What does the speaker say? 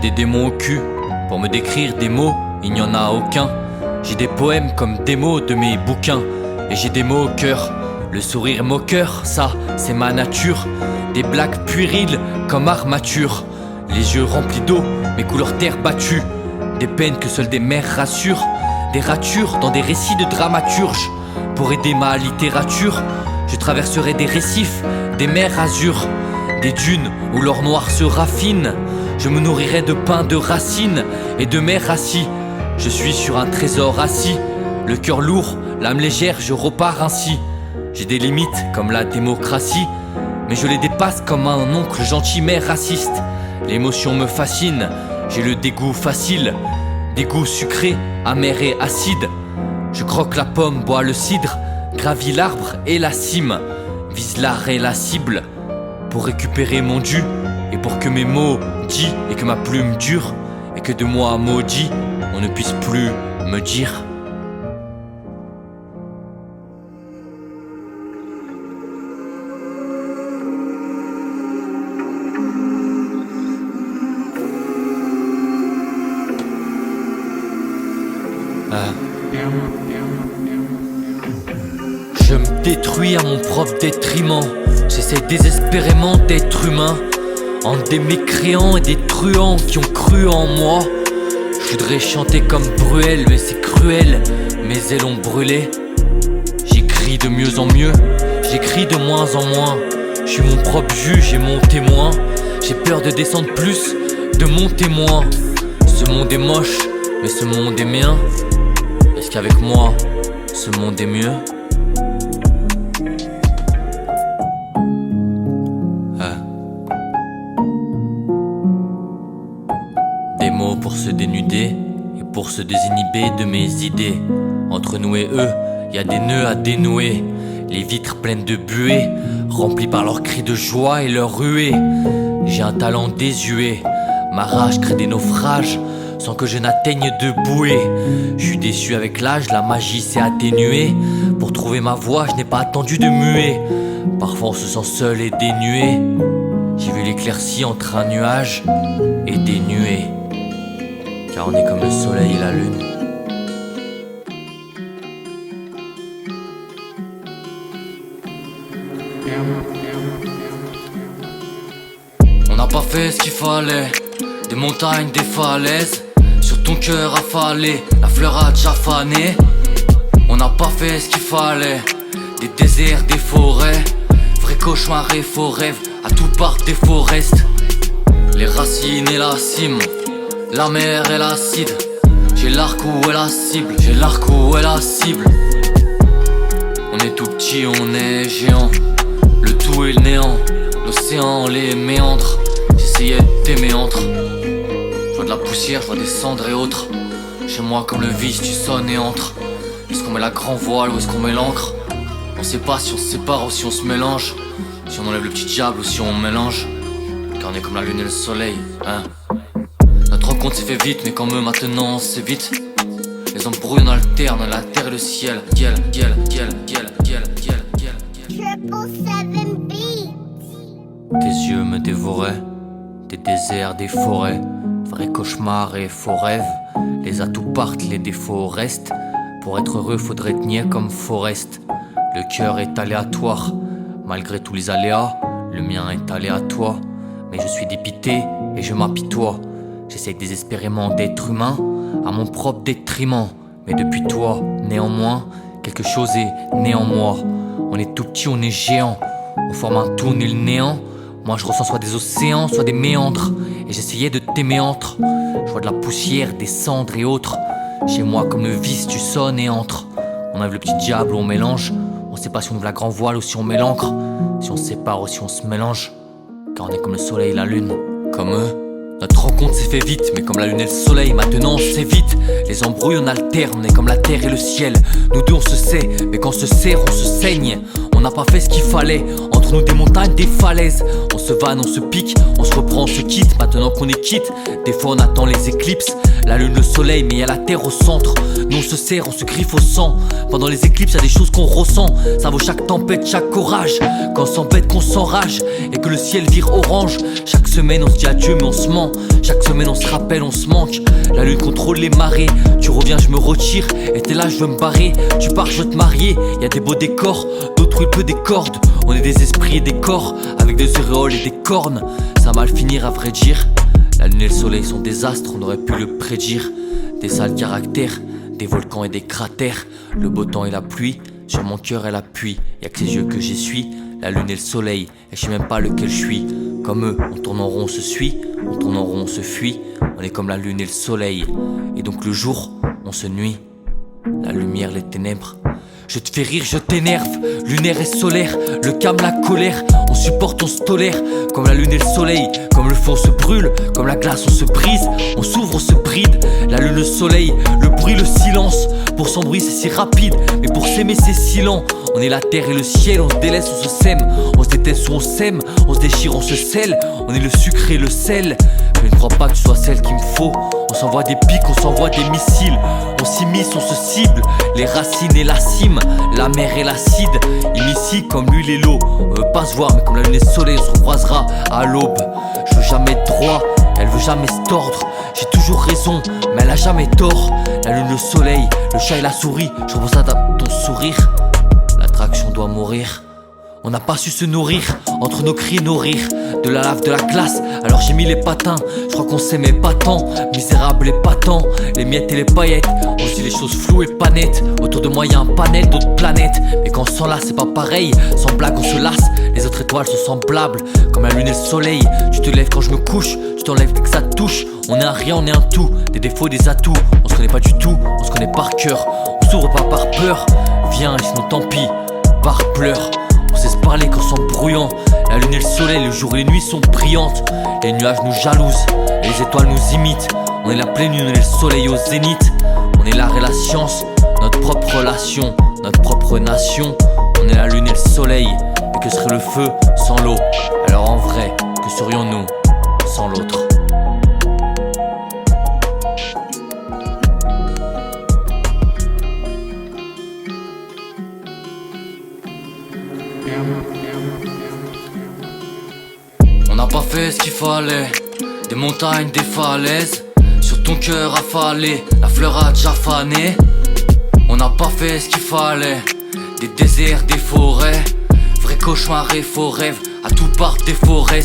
des démons au cul. Pour me décrire des mots, il n'y en a aucun. J'ai des poèmes comme des mots de mes bouquins. Et j'ai des mots au cœur. Le sourire moqueur, ça, c'est ma nature. Des blagues puériles comme armature. Les yeux remplis d'eau, mes couleurs terre battues. Des peines que seules des mères rassurent. Des ratures dans des récits de dramaturge. Pour aider ma littérature, je traverserai des récifs, des mers azur, des dunes où l'or noir se raffine. Je me nourrirai de pain de racines et de mers assis. Je suis sur un trésor assis, le cœur lourd, l'âme légère, je repars ainsi. J'ai des limites comme la démocratie, mais je les dépasse comme un oncle gentil mais raciste. L'émotion me fascine, j'ai le dégoût facile, dégoût sucré, amer et acide. Je croque la pomme, bois le cidre, gravis l'arbre et la cime, vise l'art et la cible, pour récupérer mon dû, et pour que mes mots dits et que ma plume dure, et que de moi maudit, on ne puisse plus me dire. Je me détruis à mon propre détriment. J'essaie désespérément d'être humain entre des mécréants et des truands qui ont cru en moi. Je voudrais chanter comme Bruel, mais c'est cruel, mes ailes ont brûlé. J'écris de mieux en mieux, j'écris de moins en moins. Je suis mon propre juge et mon témoin. J'ai peur de descendre plus, de monter moins. Ce monde est moche, mais ce monde est mien. Est-ce qu'avec moi, ce monde est mieux? Des mots pour se dénuder et pour se désinhiber de mes idées. Entre nous et eux, y a des nœuds à dénouer. Les vitres pleines de buée, remplies par leurs cris de joie et leurs ruées. J'ai un talent désuet, ma rage crée des naufrages sans que je n'atteigne de bouée. Je suis déçu avec l'âge, la magie s'est atténuée. Pour trouver ma voix, je n'ai pas attendu de muer. Parfois on se sent seul et dénué. J'ai vu l'éclaircie entre un nuage et des nuées. Car on est comme le soleil et la lune. On n'a pas fait ce qu'il fallait. Des montagnes, des falaises. Sur ton cœur affalé, la fleur a déjà fané. On n'a pas fait ce qu'il fallait. Des déserts, des forêts. Vrai cauchemar et faux rêve. À tout part des forests. Les racines et la cime. La mer et l'acide. J'ai l'arc où est la cible. J'ai l'arc où est la cible. On est tout petit, on est géant. Le tout est le néant. L'océan, les méandres. J'essayais de t'aimer entre. Je vois de la poussière, je vois des cendres et autres. Chez moi comme le vice, tu sonnes et entres. Est-ce qu'on met la grand voile ou est-ce qu'on met l'encre? On sait pas si on se sépare ou si on se mélange. Si on enlève le petit diable ou si on mélange. Car on est comme la lune et le soleil, hein. Notre rencontre s'est fait vite, mais comme eux maintenant c'est vite. Les embrouilles on alterne, la terre et le ciel. Tes yeux me dévoraient, des déserts, des forêts. Vrai cauchemar et faux rêves. Les atouts partent, les défauts restent. Pour être heureux faudrait tenir comme Forest. Le cœur est aléatoire, malgré tous les aléas. Le mien est aléatoire, mais je suis dépité et je m'apitoie. J'essaye désespérément d'être humain à mon propre détriment. Mais depuis toi, néanmoins, quelque chose est né en moi. On est tout petit, on est géant. On forme un tout, on est le néant. Moi je ressens soit des océans, soit des méandres. Et j'essayais de t'aimer entre. Je vois de la poussière, des cendres et autres. Chez moi comme le vice, tu sonnes et entres. On enlève le petit diable ou on mélange. On sait pas si on ouvre la grand voile ou si on met l'encre. Si on se sépare ou si on se mélange. Car on est comme le soleil et la lune. Comme eux. Notre rencontre s'est fait vite, mais comme la lune et le soleil, maintenant c'est vite. Les embrouilles on alterne, on est comme la terre et le ciel. Nous deux on se sait, mais quand on se serre on se saigne. On n'a pas fait ce qu'il fallait, entre nous des montagnes, des falaises. On se vanne, on se pique, on se reprend, on se quitte, maintenant qu'on est quitte. Des fois on attend les éclipses, La lune, le soleil, mais y'a la terre au centre. Nous on se serre, on se griffe au sang. Pendant les éclipses y'a des choses qu'on ressent. Ça vaut chaque tempête, chaque orage. Quand on s'embête, qu'on s'enrage et que le ciel vire orange. Chaque semaine on se dit adieu mais on se ment. Chaque semaine on se rappelle, on se manque. La lune contrôle les marées. Tu reviens, je me retire. Et t'es là, je veux me barrer. Tu pars, je veux te marier. Y'a des beaux décors, d'autres où il pleut des cordes. On est des esprits et des corps, avec des auréoles et des cornes. Ça va mal finir à vrai dire. La lune et le soleil sont des astres, on aurait pu le prédire. Des sales caractères, des volcans et des cratères. Le beau temps et la pluie, sur mon cœur elle appuie. Y'a que ses yeux que j'essuie, la lune et le soleil. Et je sais même pas lequel je suis. Comme eux, on tourne en rond, on se suit. On tourne en rond, on se fuit. On est comme la lune et le soleil. Et donc le jour, on se nuit. La lumière, les ténèbres. Je te fais rire, je t'énerve, lunaire et solaire, le calme, la colère, on supporte, on se tolère, comme la lune et le soleil, comme le feu on se brûle, comme la glace on se brise, on s'ouvre, on se bride, la lune, le soleil, le bruit, le silence, pour s'embrouiller c'est si rapide, mais pour s'aimer c'est si lent, on est la terre et le ciel, on se délaisse, on se sème, on se déteste ou on s'aime, on se déchire, on se scelle, on est le sucre et le sel, je ne crois pas que tu sois celle qu'il me faut, on s'envoie des pics, on s'envoie des missiles, on s'immisce, on se cible, les racines et la cime, la mer et l'acide, ici comme l'huile et l'eau. On veut pas se voir mais comme la lune et le soleil, on se recroisera à l'aube. Je veux jamais être droit, elle veut jamais se tordre. J'ai toujours raison, mais elle a jamais tort. La lune, le soleil, le chat et la souris, je repense à ton sourire. L'attraction doit mourir. On n'a pas su se nourrir, entre nos cris et nos rires. De la lave, de la glace, alors j'ai mis les patins. Je crois qu'on s'aimait pas tant, misérable et pas tant. Les miettes et les paillettes, on se dit les choses floues et pas nettes. Autour de moi y'a un panel d'autres planètes. Mais quand on s'en lasse c'est pas pareil, sans blague on se lasse. Les autres étoiles sont semblables, comme la lune et le soleil. Tu te lèves quand je me couche, tu t'enlèves dès que ça te touche. On est un rien, on est un tout, des défauts, des atouts. On se connaît pas du tout, on se connaît par cœur. On s'ouvre pas par peur, viens et sinon tant pis, par pleurs. On sait se parler qu'en s'embrouillant. La lune et le soleil, le jour et les nuits sont brillantes. Les nuages nous jalousent et les étoiles nous imitent. On est la pleine lune et le soleil au zénith. On est l'art et la science, notre propre relation, notre propre nation. On est la lune et le soleil. Et que serait le feu sans l'eau? Alors en vrai, que serions-nous sans l'autre? On n'a pas fait ce qu'il fallait, des montagnes, des falaises. Sur ton cœur affalé, la fleur a déjà fané. On n'a pas fait ce qu'il fallait, des déserts, des forêts. Vrai cauchemar et faux rêve, à tout part des forêts.